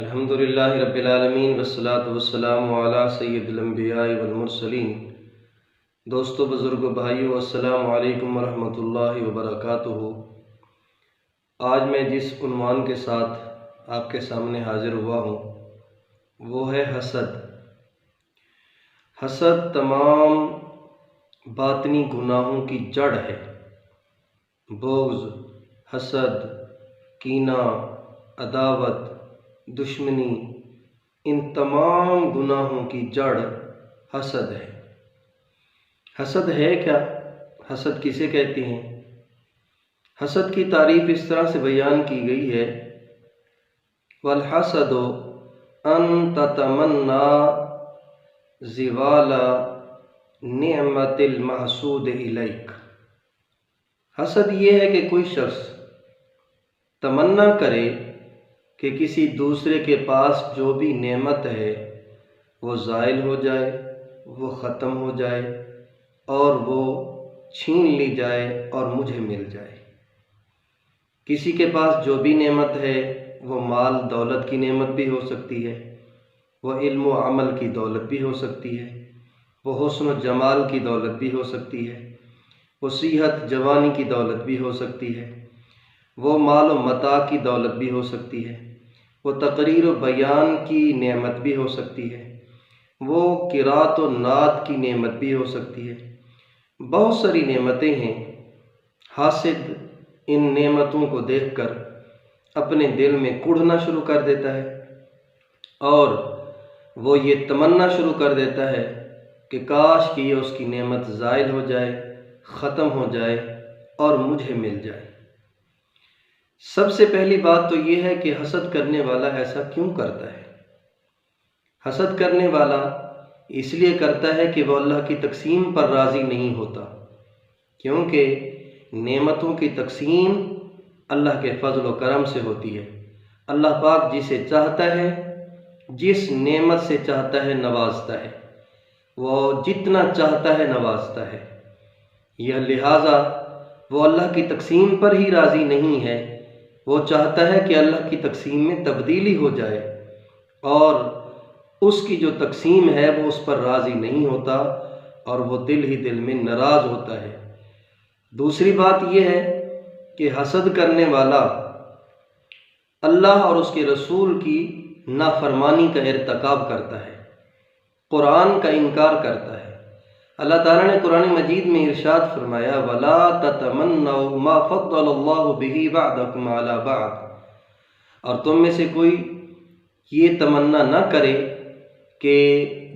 الحمدللہ رب العالمین والصلاة والسلام علی سید الانبیاء والمرسلین۔ دوستو، بزرگو، بھائیو، السلام علیکم ورحمۃ اللہ وبرکاتہ۔ آج میں جس عنوان کے ساتھ آپ کے سامنے حاضر ہوا ہوں وہ ہے حسد۔ حسد تمام باطنی گناہوں کی جڑ ہے۔ بغض، حسد، کینہ، عداوت، دشمنی، ان تمام گناہوں کی جڑ حسد ہے۔ حسد ہے کیا؟ حسد کسے کہتے ہیں؟ حسد کی تعریف اس طرح سے بیان کی گئی ہے: والحسد ان تتمنى زوال نعمت المحسود الیک۔ حسد یہ ہے کہ کوئی شخص تمنا کرے کہ کسی دوسرے کے پاس جو بھی نعمت ہے وہ زائل ہو جائے، وہ ختم ہو جائے اور وہ چھین لی جائے اور مجھے مل جائے۔ کسی کے پاس جو بھی نعمت ہے، وہ مال دولت کی نعمت بھی ہو سکتی ہے، وہ علم و عمل کی دولت بھی ہو سکتی ہے، وہ حسن و جمال کی دولت بھی ہو سکتی ہے، وہ صحت جوانی کی دولت بھی ہو سکتی ہے، وہ مال و متاع کی دولت بھی ہو سکتی ہے، وہ تقریر و بیان کی نعمت بھی ہو سکتی ہے، وہ قرات و نعت کی نعمت بھی ہو سکتی ہے۔ بہت ساری نعمتیں ہیں۔ حاسد ان نعمتوں کو دیکھ کر اپنے دل میں کڑھنا شروع کر دیتا ہے اور وہ یہ تمنا شروع کر دیتا ہے کہ کاش کہ یہ اس کی نعمت زائل ہو جائے، ختم ہو جائے اور مجھے مل جائے۔ سب سے پہلی بات تو یہ ہے کہ حسد کرنے والا ایسا کیوں کرتا ہے؟ حسد کرنے والا اس لیے کرتا ہے کہ وہ اللہ کی تقسیم پر راضی نہیں ہوتا، کیونکہ نعمتوں کی تقسیم اللہ کے فضل و کرم سے ہوتی ہے۔ اللہ پاک جسے چاہتا ہے، جس نعمت سے چاہتا ہے نوازتا ہے، وہ جتنا چاہتا ہے نوازتا ہے۔ یہ لہٰذا وہ اللہ کی تقسیم پر ہی راضی نہیں ہے، وہ چاہتا ہے کہ اللہ کی تقسیم میں تبدیلی ہو جائے، اور اس کی جو تقسیم ہے وہ اس پر راضی نہیں ہوتا اور وہ دل ہی دل میں ناراض ہوتا ہے۔ دوسری بات یہ ہے کہ حسد کرنے والا اللہ اور اس کے رسول کی نافرمانی کا ارتکاب کرتا ہے، قرآن کا انکار کرتا ہے۔ اللہ تعالیٰ نے قرآن مجید میں ارشاد فرمایا: وَلَا تَتَمَنَّوْا مَا فَضَّلَ اللَّهُ بِهِ بَعْضَكُمْ عَلَى بَعْضٍ، اور تم میں سے کوئی یہ تمنا نہ کرے کہ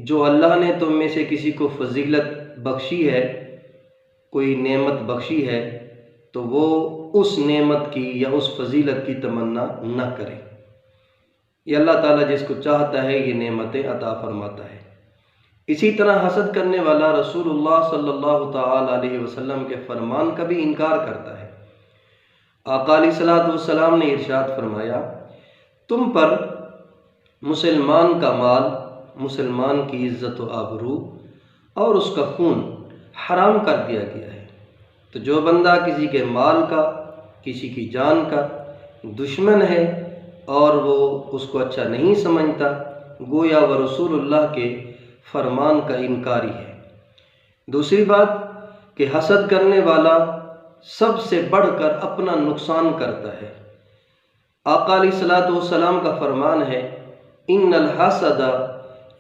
جو اللہ نے تم میں سے کسی کو فضیلت بخشی ہے، کوئی نعمت بخشی ہے، تو وہ اس نعمت کی یا اس فضیلت کی تمنا نہ کرے۔ یہ اللہ تعالیٰ جس کو چاہتا ہے یہ نعمتیں عطا فرماتا ہے۔ اسی طرح حسد کرنے والا رسول اللہ صلی اللہ تعالی علیہ وسلم کے فرمان کا بھی انکار کرتا ہے۔ آقا علیہ الصلوۃ والسلام نے ارشاد فرمایا: تم پر مسلمان کا مال، مسلمان کی عزت و آبرو اور اس کا خون حرام کر دیا گیا ہے، تو جو بندہ کسی کے مال کا، کسی کی جان کا دشمن ہے اور وہ اس کو اچھا نہیں سمجھتا، گویا وہ رسول اللہ کے فرمان کا انکاری ہے۔ دوسری بات کہ حسد کرنے والا سب سے بڑھ کر اپنا نقصان کرتا ہے۔ آقا علیہ الصلوۃ والسلام کا فرمان ہے: ان الحسد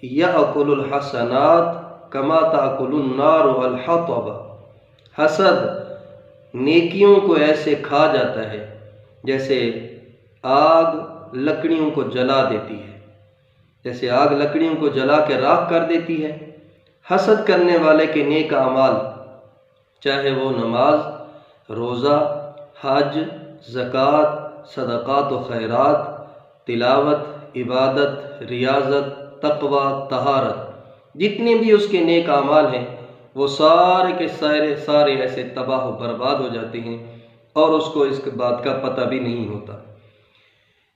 یأکل الحسنات کما تأکل النار الحطب۔ حسد نیکیوں کو ایسے کھا جاتا ہے جیسے آگ لکڑیوں کو جلا دیتی ہے، جیسے آگ لکڑیوں کو جلا کے راکھ کر دیتی ہے۔ حسد کرنے والے کے نیک اعمال، چاہے وہ نماز، روزہ، حج، زکوٰۃ، صدقات و خیرات، تلاوت، عبادت، ریاضت، تقوی، طہارت، جتنے بھی اس کے نیک اعمال ہیں وہ سارے کے سارے ایسے تباہ و برباد ہو جاتے ہیں اور اس کو اس بات کا پتہ بھی نہیں ہوتا۔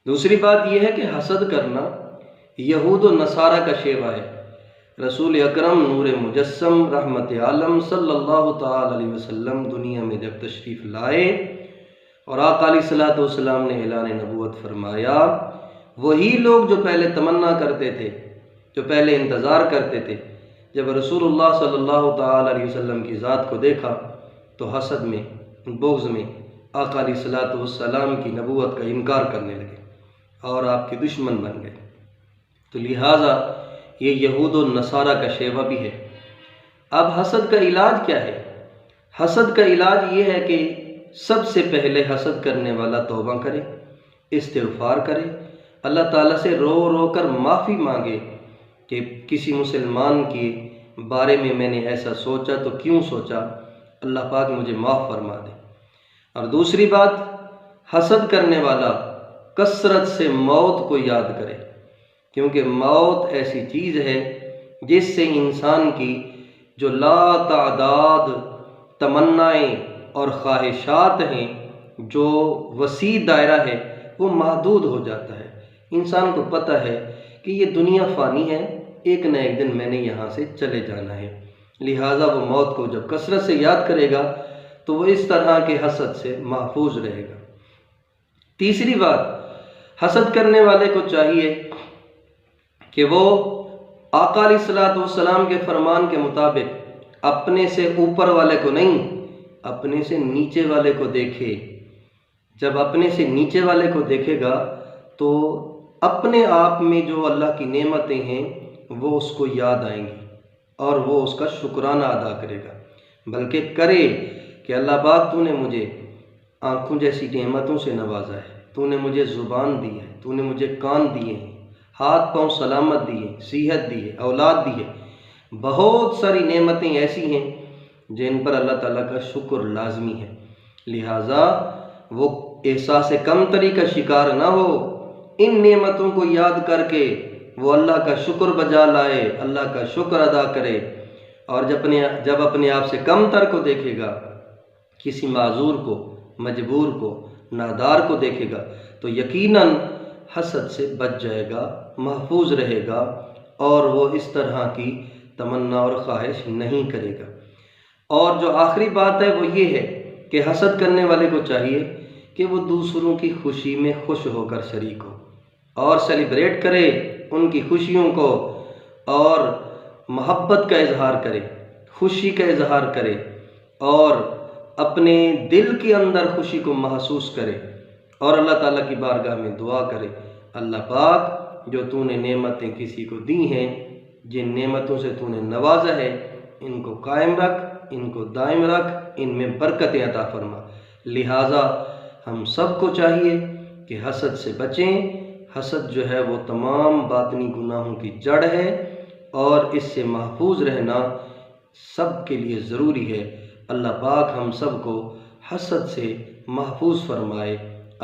دوسری بات یہ ہے کہ حسد کرنا یہود و نصارہ کا شیوہ ہے۔ رسول اکرم نور مجسم رحمت عالم صلی اللہ تعالی علیہ وسلم دنیا میں جب تشریف لائے اور آقا علیہ الصلوۃ والسلام نے اعلان نبوت فرمایا، وہی لوگ جو پہلے تمنا کرتے تھے، جو پہلے انتظار کرتے تھے، جب رسول اللہ صلی اللہ تعالی علیہ وسلم کی ذات کو دیکھا تو حسد میں، بغض میں آقا علیہ الصلوۃ والسلام کی نبوت کا انکار کرنے لگے اور آپ کے دشمن بن گئے۔ تو لہٰذا یہ یہود و نصارہ کا شیوہ بھی ہے۔ اب حسد کا علاج کیا ہے؟ حسد کا علاج یہ ہے کہ سب سے پہلے حسد کرنے والا توبہ کرے، استغفار کرے، اللہ تعالیٰ سے رو رو کر معافی مانگے کہ کسی مسلمان کے بارے میں نے ایسا سوچا تو کیوں سوچا، اللہ پاک مجھے معاف فرما دے۔ اور دوسری بات، حسد کرنے والا کثرت سے موت کو یاد کرے، کیونکہ موت ایسی چیز ہے جس سے انسان کی جو لا تعداد تمنائیں اور خواہشات ہیں، جو وسیع دائرہ ہے، وہ محدود ہو جاتا ہے۔ انسان کو پتہ ہے کہ یہ دنیا فانی ہے، ایک نہ ایک دن میں نے یہاں سے چلے جانا ہے، لہٰذا وہ موت کو جب کثرت سے یاد کرے گا تو وہ اس طرح کے حسد سے محفوظ رہے گا۔ تیسری بات، حسد کرنے والے کو چاہیے کہ وہ آقا علیہ الصلوۃ والسلام کے فرمان کے مطابق اپنے سے اوپر والے کو نہیں، اپنے سے نیچے والے کو دیکھے۔ جب اپنے سے نیچے والے کو دیکھے گا تو اپنے آپ میں جو اللہ کی نعمتیں ہیں وہ اس کو یاد آئیں گی اور وہ اس کا شکرانہ ادا کرے گا، بلکہ کرے کہ اللہ پاک تو نے مجھے آنکھوں جیسی نعمتوں سے نوازا ہے، تو نے مجھے زبان دی ہے، تو نے مجھے کان دیے ہیں، ہاتھ پاؤں سلامت دیے، صحت دی ہے، اولاد دی ہے، بہت ساری نعمتیں ایسی ہیں جن پر اللہ تعالیٰ کا شکر لازمی ہے۔ لہٰذا وہ احساس کمتری کا شکار نہ ہو، ان نعمتوں کو یاد کر کے وہ اللہ کا شکر بجا لائے، اللہ کا شکر ادا کرے، اور جب اپنے آپ سے کم تر کو دیکھے گا، کسی معذور کو، مجبور کو، نادار کو دیکھے گا تو یقیناً حسد سے بچ جائے گا، محفوظ رہے گا، اور وہ اس طرح کی تمنا اور خواہش نہیں کرے گا۔ اور جو آخری بات ہے وہ یہ ہے کہ حسد کرنے والے کو چاہیے کہ وہ دوسروں کی خوشی میں خوش ہو کر شریک ہو اور سیلیبریٹ کرے ان کی خوشیوں کو، اور محبت کا اظہار کرے، خوشی کا اظہار کرے، اور اپنے دل کے اندر خوشی کو محسوس کرے، اور اللہ تعالیٰ کی بارگاہ میں دعا کرے، اللہ پاک جو تو نے نعمتیں کسی کو دی ہیں، جن نعمتوں سے تو نے نوازا ہے، ان کو قائم رکھ، ان کو دائم رکھ، ان میں برکتیں عطا فرما۔ لہٰذا ہم سب کو چاہیے کہ حسد سے بچیں۔ حسد جو ہے وہ تمام باطنی گناہوں کی جڑ ہے، اور اس سے محفوظ رہنا سب کے لیے ضروری ہے۔ اللہ پاک ہم سب کو حسد سے محفوظ فرمائے۔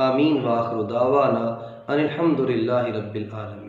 آمین وآخر دعوانا ان الحمد للہ رب العالمین۔